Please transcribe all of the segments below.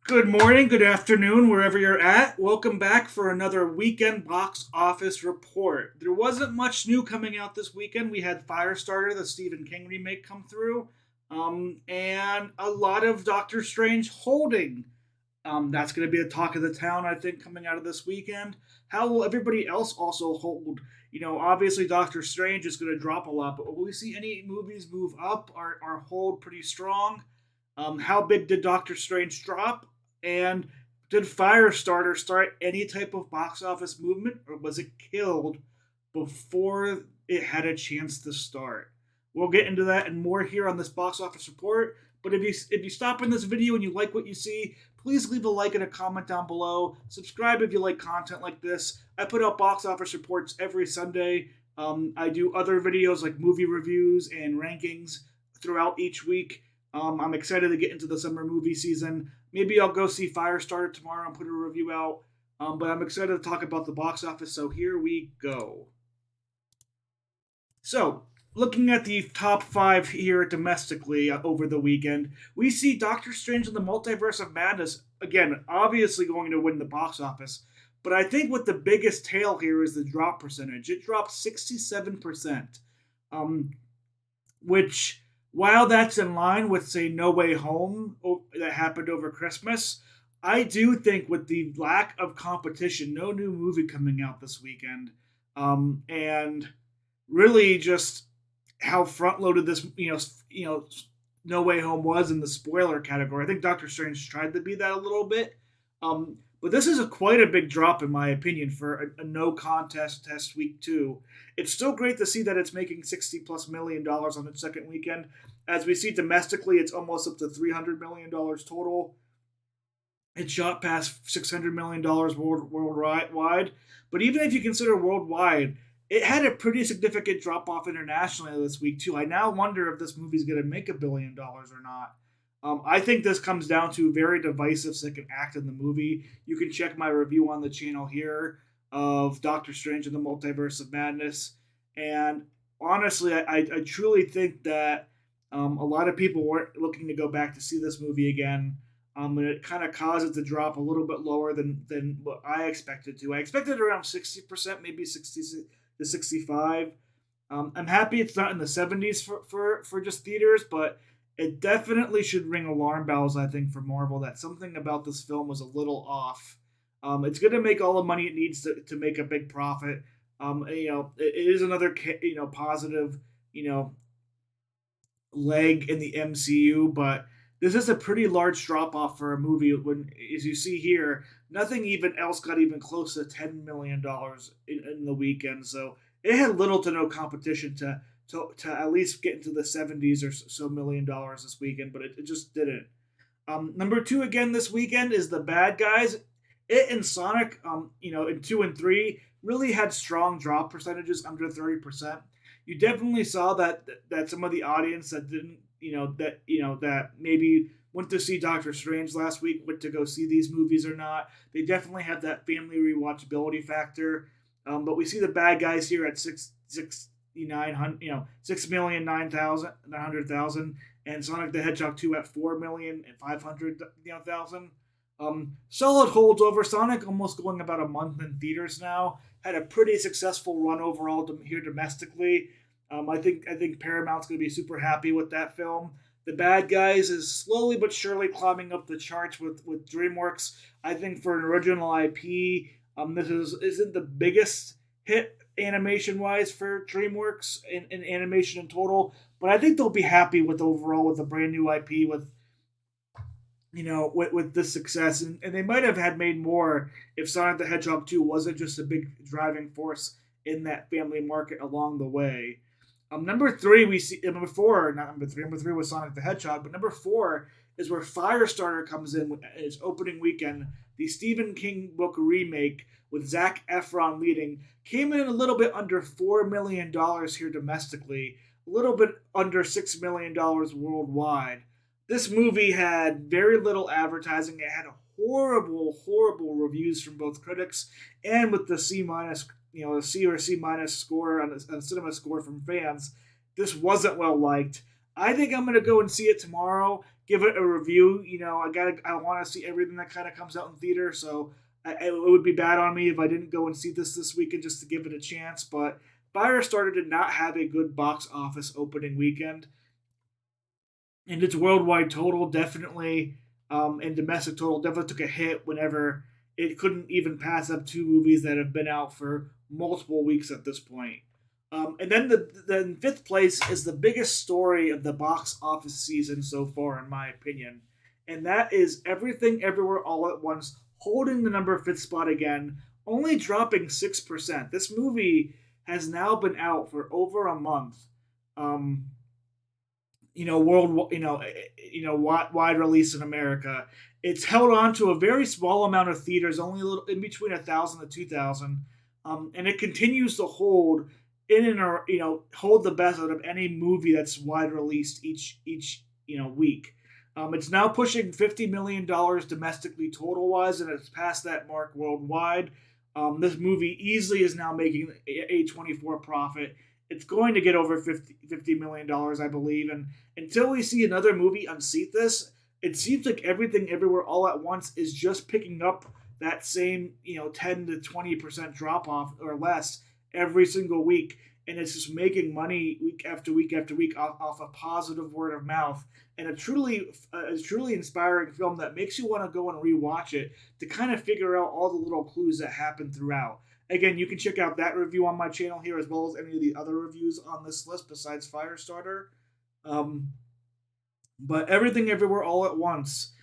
Good morning, good afternoon, wherever you're at. Welcome back for another weekend box office report. There wasn't much new coming out this weekend. We had Firestarter, the Stephen King remake, come through, and a lot of Doctor Strange holding. That's going to be the talk of the town, I think, coming out of this weekend. How will everybody else also hold? Obviously, Doctor Strange is going to drop a lot, but will we see any movies move up or hold pretty strong? How big did Doctor Strange drop? And did Firestarter start any type of box office movement, or was it killed before it had a chance to start? We'll get into that and more here on this box office report. But if you stop in this video and you like what you see, please leave a like and a comment down below. Subscribe if you like content like this. I put out box office reports every Sunday. I do other videos like movie reviews and rankings throughout each week. I'm excited to get into the summer movie season. Maybe I'll go see Firestarter tomorrow and put a review out. But I'm excited to talk about the box office, so here we go. So, looking at the top five here domestically over the weekend, we see Doctor Strange in the Multiverse of Madness, again, obviously going to win the box office. But I think what the biggest tale here is the drop percentage. It dropped 67%, um, which, while that's in line with, say, No Way Home that happened over Christmas, I do think with the lack of competition, no new movie coming out this weekend, and really just how front loaded this No Way Home was in the spoiler category. I think Doctor Strange tried to be that a little bit, but this is quite a big drop in my opinion for a no contest test week two. It's still great to see that it's making $60+ million on its second weekend. As we see domestically, it's almost up to $300 million total. It shot past $600 million worldwide. But even if you consider worldwide, it had a pretty significant drop off internationally this week too. I now wonder if this movie's going to make $1 billion or not. I think this comes down to a very divisive second act in the movie. You can check my review on the channel here of Doctor Strange and the Multiverse of Madness. And honestly, I truly think that a lot of people weren't looking to go back to see this movie again. And it kind of caused it to drop a little bit lower than what I expected to. I expected around 60%, maybe 60 to 65. I'm happy it's not in the 70s for just theaters, but it definitely should ring alarm bells, I think, for Marvel that something about this film was a little off. It's going to make all the money it needs to make a big profit. It is another positive you know leg in the MCU, but this is a pretty large drop off for a movie. When, as you see here, nothing even else got even close to $10 million in the weekend. So it had little to no competition to at least get into the 70s or so $1 million this weekend, but it just didn't. Number two again this weekend is The Bad Guys. It and Sonic, in two and three, really had strong drop percentages under 30%. You definitely saw that some of the audience that didn't, that maybe went to see Doctor Strange last week, went to go see these movies or not. They definitely have that family rewatchability factor. But we see The Bad Guys here at 6,900,000, and Sonic the Hedgehog 2 at 4,500,000. Solid holds over. Sonic almost going about a month in theaters now. Had a pretty successful run overall here domestically. I think Paramount's going to be super happy with that film. The Bad Guys is slowly but surely climbing up the charts with DreamWorks. I think for an original IP, this isn't the biggest hit animation wise for DreamWorks in animation in total, but I think they'll be happy with overall with a brand new IP with this success, and they might have had made more if Sonic the Hedgehog 2 wasn't just a big driving force in that family market along the way. Number three, we see number four, not number three. Number three was Sonic the Hedgehog, but number four is where Firestarter comes in its opening weekend. The Stephen King book remake with Zac Efron leading came in a little bit under $4 million here domestically, a little bit under $6 million worldwide. This movie had very little advertising. It had horrible, horrible reviews from both critics and with the C minus, a C or C minus score on the cinema score from fans. This wasn't well liked. I think I'm going to go and see it tomorrow. give it a review. I want to see everything that kind of comes out in theater, so it would be bad on me if I didn't go and see this weekend just to give it a chance. But Firestarter did not have a good box office opening weekend, and its worldwide total definitely and domestic total definitely took a hit whenever it couldn't even pass up two movies that have been out for multiple weeks at this point. And then the fifth place is the biggest story of the box office season so far, in my opinion, and that is Everything Everywhere All at Once, holding the number fifth spot again, only dropping 6%. This movie has now been out for over a month. Um, wide release in America. It's held on to a very small amount of theaters, only a little in between 1,000 to 2,000, and it continues to hold in and or hold the best out of any movie that's wide released each week. It's now pushing $50 million domestically total wise, and it's past that mark worldwide. This movie easily is now making A24 profit. It's going to get over $50 million, I believe. And until we see another movie unseat this, it seems like Everything Everywhere All at Once is just picking up that same 10 to 20% drop off or less every single week, and it's just making money week after week after week off a positive word of mouth. And a truly inspiring film that makes you want to go and rewatch it to kind of figure out all the little clues that happen throughout. Again, you can check out that review on my channel here, as well as any of the other reviews on this list besides Firestarter. Um, but Everything Everywhere All at once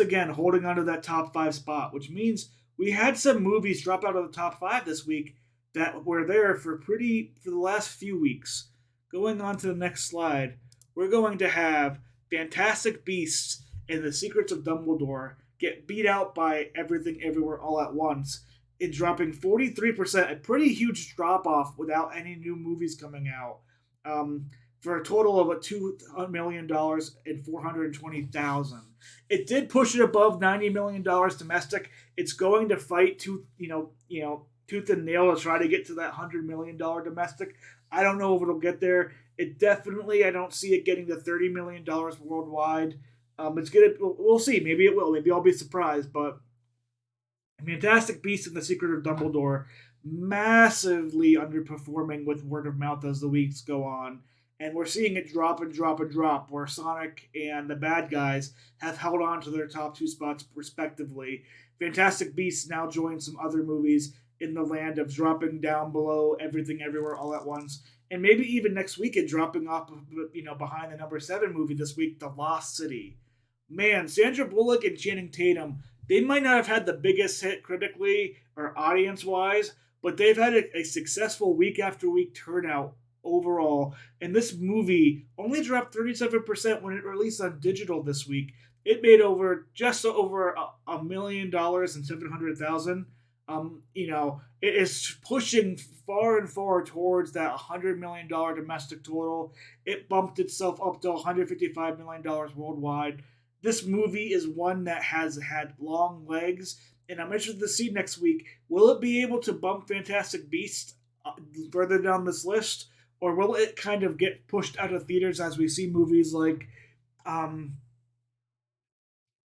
again, holding onto that top five spot, which means we had some movies drop out of the top five this week that were there for the last few weeks. Going on to the next slide, we're going to have Fantastic Beasts and the Secrets of Dumbledore get beat out by Everything Everywhere All at Once, in dropping 43%, a pretty huge drop off without any new movies coming out, for a total of $2 million and 420,000. It did push it above $90 million domestic. It's going to fight tooth and nail to try to get to that $100 million domestic. I don't know if it'll get there. I don't see it getting to $30 million worldwide. It's gonna. We'll see. Maybe it will. Maybe I'll be surprised. But Fantastic Beasts and the Secret of Dumbledore massively underperforming with word of mouth as the weeks go on. And we're seeing it drop and drop and drop, where Sonic and the bad guys have held on to their top two spots respectively. Fantastic Beasts now joins some other movies in the land of dropping down below Everything Everywhere All at Once. And maybe even next weekend dropping off, behind the number 7 movie this week, The Lost City. Man, Sandra Bullock and Channing Tatum, they might not have had the biggest hit critically or audience wise, but they've had a successful week after week turnout overall. And this movie only dropped 37% when it released on digital this week. It made just over $1,700,000. It is pushing far and far towards that $100 million domestic total. It bumped itself up to $155 million worldwide. This movie is one that has had long legs, and I'm interested to see next week. Will it be able to bump Fantastic Beasts further down this list, or will it kind of get pushed out of theaters as we see movies like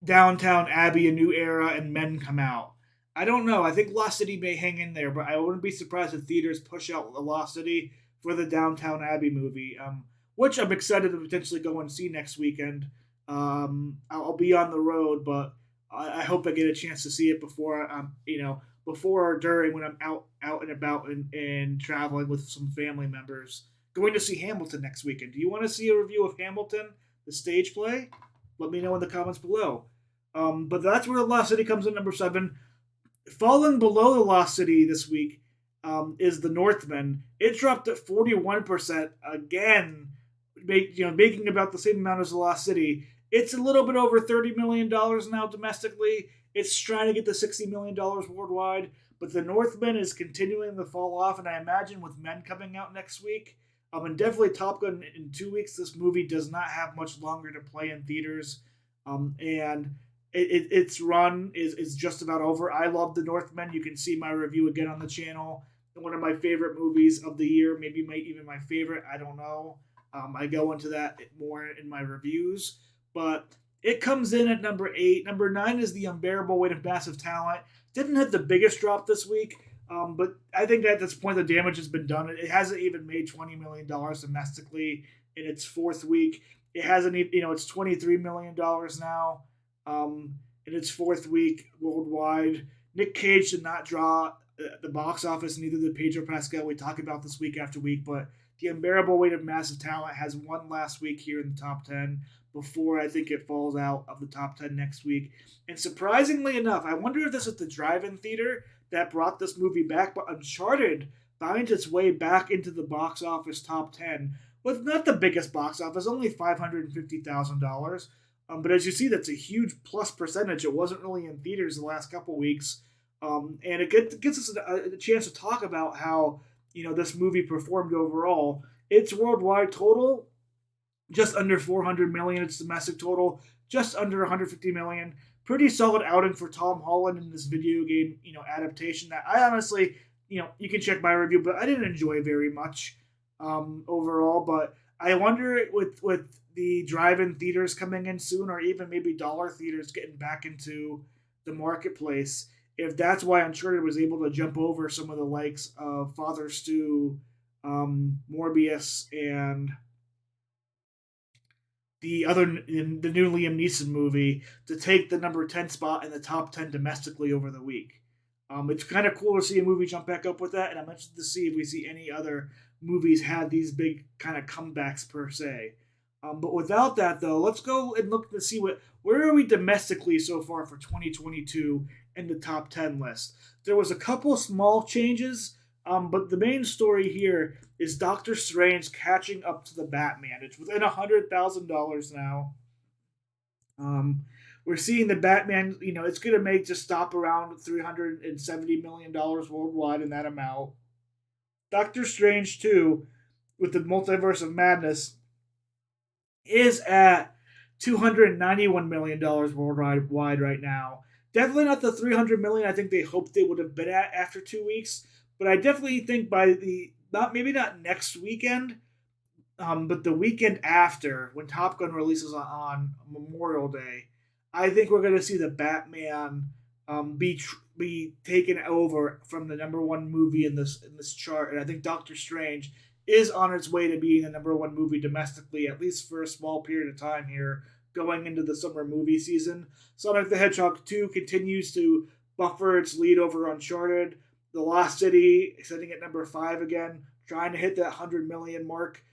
Downtown Abbey, A New Era, and Men come out? I don't know. I think Lost City may hang in there, but I wouldn't be surprised if theaters push out the Lost City for the Downtown Abbey movie, which I'm excited to potentially go and see next weekend. I'll be on the road, but I hope I get a chance to see it before or during when I'm out and about and traveling with some family members. Going to see Hamilton next weekend. Do you want to see a review of Hamilton, the stage play? Let me know in the comments below. But that's where The Lost City comes in number 7. Falling below The Lost City this week is The Northman. It dropped at 41% again, making about the same amount as The Lost City. It's a little bit over $30 million now domestically. It's trying to get to $60 million worldwide. But The Northman is continuing to fall off, and I imagine with Men coming out next week, and definitely Top Gun in 2 weeks, this movie does not have much longer to play in theaters. And its run is just about over. I love The Northman. You can see my review again on the channel. One of my favorite movies of the year, maybe even my favorite. I don't know. I go into that more in my reviews, but It comes in at number 8. Number 9 is The Unbearable Weight of Massive Talent. Didn't have the biggest drop this week, but I think at this point the damage has been done. It hasn't even made $20 million domestically in its fourth week. It hasn't even, it's $23 million now in its fourth week worldwide. Nick Cage did not draw the box office, neither did Pedro Pascal. We talk about this week after week, but The Unbearable Weight of Massive Talent has one last week here in the top 10 before I think it falls out of the top 10 next week. And surprisingly enough, I wonder if this is the drive-in theater that brought this movie back, but Uncharted finds its way back into the box office top 10 with not the biggest box office, only $550,000. But as you see, that's a huge plus percentage. It wasn't really in theaters the last couple weeks. And it gets us a chance to talk about how this movie performed overall. Its worldwide total just under 400 million. Its domestic total just under 150 million. Pretty solid outing for Tom Holland in this video game adaptation that I honestly you can check my review, but I didn't enjoy very much overall. But I wonder with the drive-in theaters coming in soon, or even maybe dollar theaters getting back into the marketplace, if that's why Uncharted was able to jump over some of the likes of Father Stu, Morbius, and the new Liam Neeson movie to take the number 10 spot in the top 10 domestically over the week. It's kind of cool to see a movie jump back up with that, and I'm interested to see if we see any other movies had these big kind of comebacks per se. But without that, though, let's go and look to see where are we domestically so far for 2022 in the top 10 list. There was a couple small changes, but the main story here is Doctor Strange catching up to the Batman. It's within $100,000 now. We're seeing the Batman, it's going to make just stop around $370 million worldwide in that amount. Doctor Strange 2, with the Multiverse of Madness, is at $291 million worldwide right now. Definitely not the $300 million I think they hoped they would have been at after 2 weeks, but I definitely think by not next weekend, but the weekend after, when Top Gun releases on Memorial Day, I think we're going to see the Batman be taken over from the number one movie in this chart, and I think Doctor Strange is on its way to being the number one movie domestically, at least for a small period of time here, going into the summer movie season. Sonic the Hedgehog 2 continues to buffer its lead over Uncharted. The Lost City sitting at number 5 again, trying to hit that 100 million mark.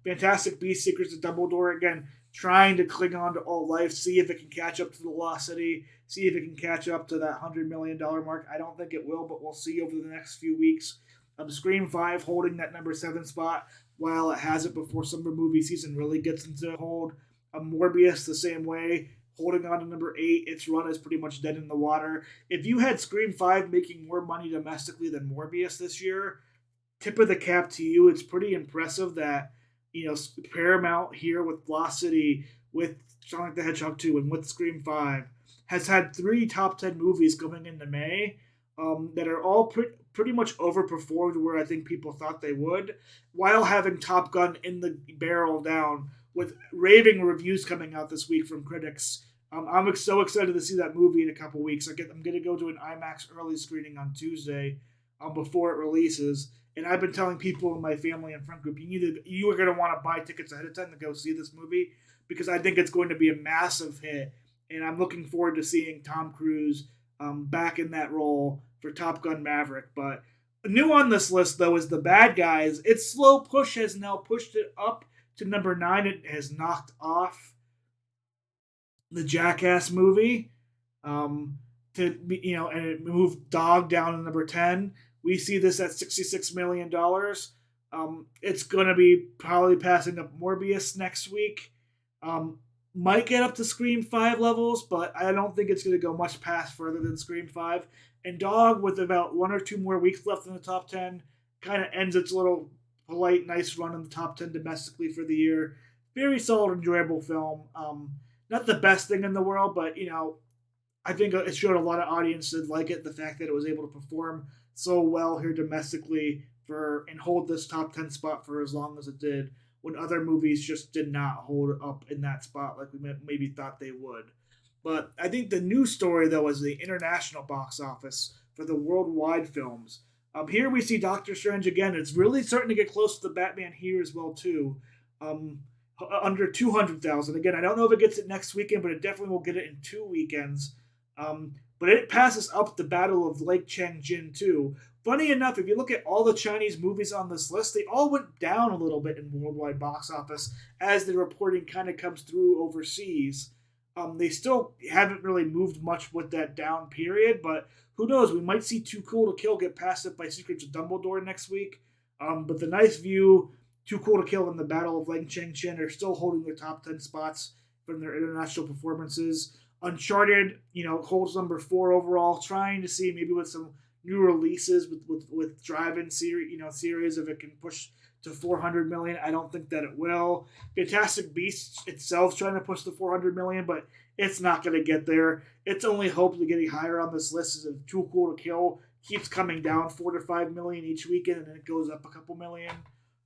Fantastic Beasts: Secrets of Dumbledore again, trying to cling on to all life, see if it can catch up to the Lost City, see if it can catch up to that $100 million mark. I don't think it will, but we'll see over the next few weeks. Scream 5 holding that number 7 spot while it has it before summer movie season really gets into hold. Morbius the same way, holding on to number 8. Its run is pretty much dead in the water. If you had Scream 5 making more money domestically than Morbius this year, tip of the cap to you. It's pretty impressive that Paramount here with Lost City, with Sonic the Hedgehog 2, and with Scream 5 has had 3 top 10 movies going into May that are all pretty much overperformed where I think people thought they would, while having Top Gun in the barrel down with raving reviews coming out this week from critics. I'm so excited to see that movie in a couple weeks. I'm going to go to an IMAX early screening on Tuesday before it releases. And I've been telling people in my family and friend group, you are going to want to buy tickets ahead of time to go see this movie because I think it's going to be a massive hit. And I'm looking forward to seeing Tom Cruise back in that role for Top Gun Maverick. But new on this list, though, is The Bad Guys. Its slow push has now pushed it up to number 9. It has knocked off the Jackass movie. And it moved Dog down to number 10. We see this at $66 million. It's going to be probably passing up Morbius next week. Might get up to Scream 5 levels, but I don't think it's going to go much past further than Scream 5. And Dog, with about 1 or 2 more weeks left in the top 10, kind of ends its little polite, nice run in the top 10 domestically for the year. Very solid, enjoyable film. Not the best thing in the world, but, I think it showed a lot of audiences like it. The fact that it was able to perform so well here domestically and hold this top 10 spot for as long as it did when other movies just did not hold up in that spot like we maybe thought they would. But I think the new story, though, is the international box office for the worldwide films. Here we see Doctor Strange again. It's really starting to get close to the Batman here as well too. Um, Under 200,000. Again, I don't know if it gets it next weekend, but it definitely will get it in 2 weekends. But it passes up the Battle of Lake Changjin too. Funny enough, if you look at all the Chinese movies on this list, they all went down a little bit in worldwide box office as the reporting kind of comes through overseas. They still haven't really moved much with that down period, but who knows? We might see Too Cool to Kill get passed up by Secrets of Dumbledore next week. But the Nice View, Too Cool to Kill, and the Battle of Lake Cheng are still holding their top 10 spots from their international performances. Uncharted, holds number 4 overall, trying to see maybe with some new releases with drive-in series if it can push to 400 million. I don't think that it will. Fantastic Beasts itself trying to push the 400 million, but it's not going to get there. Its only hope of getting higher on this list is if Too Cool to Kill keeps coming down 4 to 5 million each weekend, and then it goes up a couple million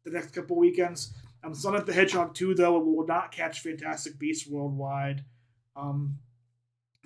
the next couple weekends. Sonic the Hedgehog 2, though, it will not catch Fantastic Beasts worldwide.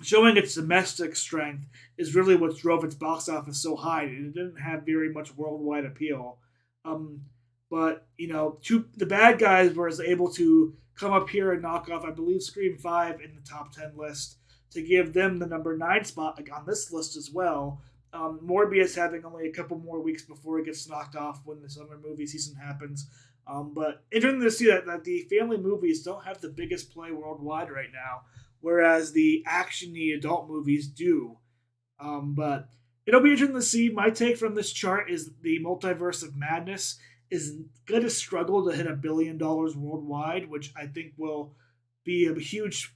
Showing its domestic strength is really what drove its box office so high. It didn't have very much worldwide appeal. But the bad guys were able to come up here and knock off, I believe, Scream 5 in the top 10 list to give them the number 9 spot on this list as well. Morbius having only a couple more weeks before it gets knocked off when the summer movie season happens. But interesting to see that the family movies don't have the biggest play worldwide right now, whereas the actiony adult movies do. But it'll be interesting to see. My take from this chart is the Multiverse of Madness is going to struggle to hit $1 billion worldwide, which I think will be a huge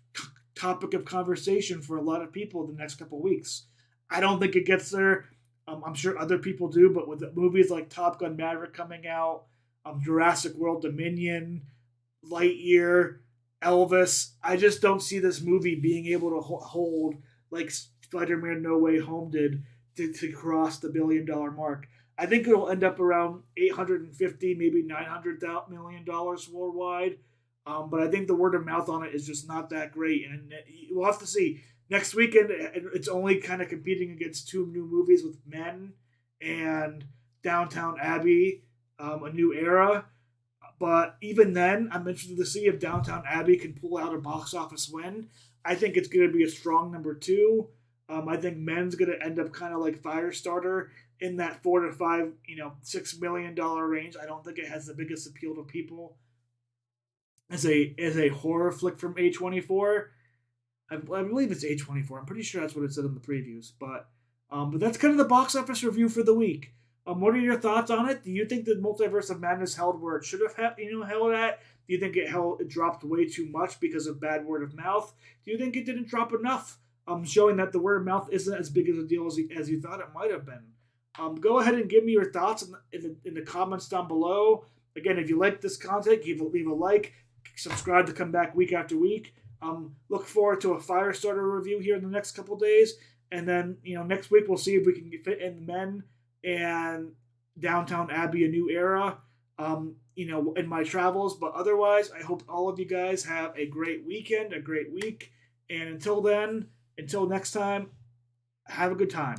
topic of conversation for a lot of people in the next couple of weeks. I don't think it gets there. I'm sure other people do, but with movies like Top Gun Maverick coming out, Jurassic World Dominion, Lightyear, Elvis, I just don't see this movie being able to hold like Spider-Man No Way Home did to cross the $1 billion mark. I think it'll end up around 850, maybe $900 million worldwide. But I think the word of mouth on it is just not that great, and we'll have to see. Next weekend, it's only kind of competing against 2 new movies with Men and Downtown Abbey, A New Era. But even then, I'm interested to see if Downtown Abbey can pull out a box office win. I think it's going to be a strong number 2. I think Men's going to end up kind of like Firestarter in that 4 to 5, $6 million range. I don't think it has the biggest appeal to people as a horror flick from A24. I believe it's A24. I'm pretty sure that's what it said in the previews. But that's kind of the box office review for the week. What are your thoughts on it? Do you think the Multiverse of Madness held where it should have held at? Do you think it dropped way too much because of bad word of mouth? Do you think it didn't drop enough, showing that the word of mouth isn't as big of a deal as you thought it might have been? Go ahead and give me your thoughts in the comments down below. Again, if you like this content, leave a like, subscribe to come back week after week. Look forward to a Firestarter review here in the next couple days, and then next week we'll see if we can fit in Men and Downtown Abbey, A New Era, in my travels. But otherwise, I hope all of you guys have a great weekend, a great week, and until next time, have a good time.